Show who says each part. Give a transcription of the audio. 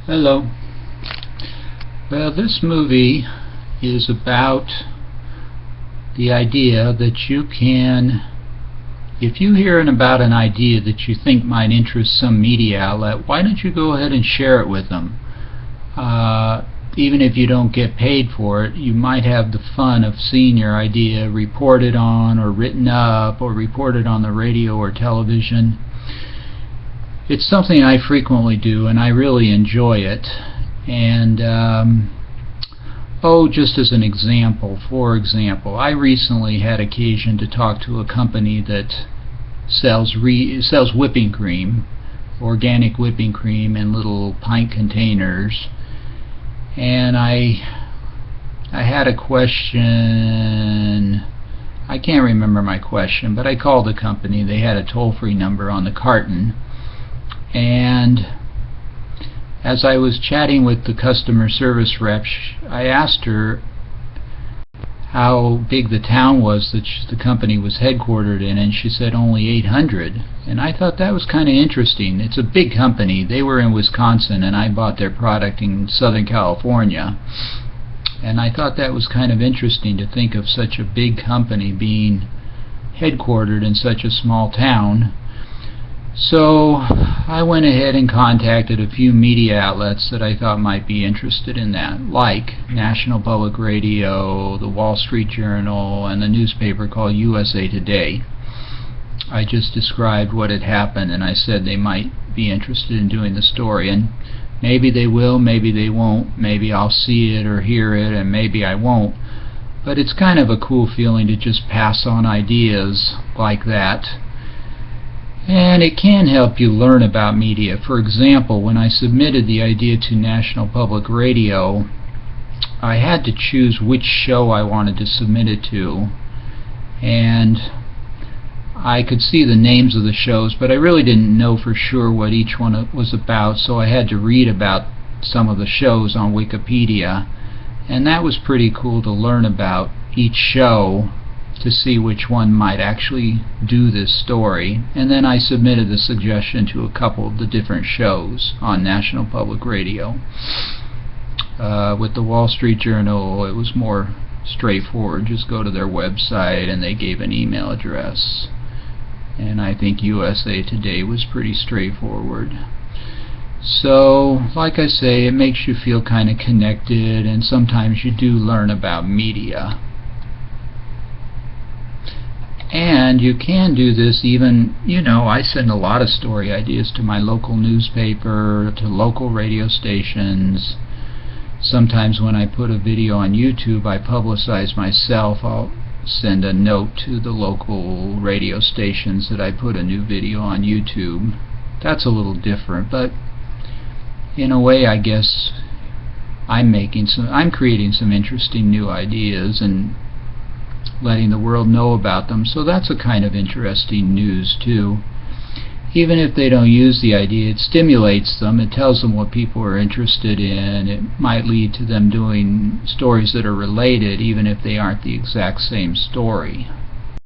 Speaker 1: Hello. Well, this movie is about the idea that you can, if you hear about an idea that you think might interest some media outlet, why don't you go ahead and share it with them? Even if you don't get paid for it, you might have the fun of seeing your idea reported on or written up or reported on the radio or television. It's something I frequently do, and I really enjoy it. And just as an example, for example, I recently had occasion to talk to a company that sells whipping cream, organic whipping cream in little pint containers, and I had a question. I can't remember my question, but I called the company. They had a toll-free number on the carton, and as I was chatting with the customer service rep, I asked her how big the town was that the company was headquartered in, and she said only 800. And I thought that was kind of interesting. It's a big company. They were in Wisconsin, and I bought their product in Southern California. And I thought that was kind of interesting to think of such a big company being headquartered in such a small town. So I went ahead and contacted a few media outlets that I thought might be interested in that, like National Public Radio, the Wall Street Journal, and the newspaper called USA Today. I just described what had happened, and I said they might be interested in doing the story, and maybe they will, maybe they won't, maybe I'll see it or hear it, and maybe I won't. But it's kind of a cool feeling to just pass on ideas like that. And it can help you learn about media. For example, when I submitted the idea to National Public Radio, I had to choose which show I wanted to submit it to. And I could see the names of the shows, but I really didn't know for sure what each one was about, so I had to read about some of the shows on Wikipedia. And that was pretty cool to learn about each show, to see which one might actually do this story. And then I submitted the suggestion to a couple of the different shows on National Public Radio. With the Wall Street Journal, it was more straightforward. Just go to their website and they gave an email address. And I think USA Today was pretty straightforward. So, like I say, it makes you feel kind of connected, and sometimes you do learn about media. And you can do this even, I send a lot of story ideas to my local newspaper, to local radio stations. Sometimes when I put a video on YouTube, I publicize myself. I'll send a note to the local radio stations that I put a new video on YouTube. That's a little different, but in a way, I guess I'm creating some interesting new ideas and letting the world know about them, so that's a kind of interesting news too. Even if they don't use the idea, it stimulates them, it tells them what people are interested in, it might lead to them doing stories that are related even if they aren't the exact same story.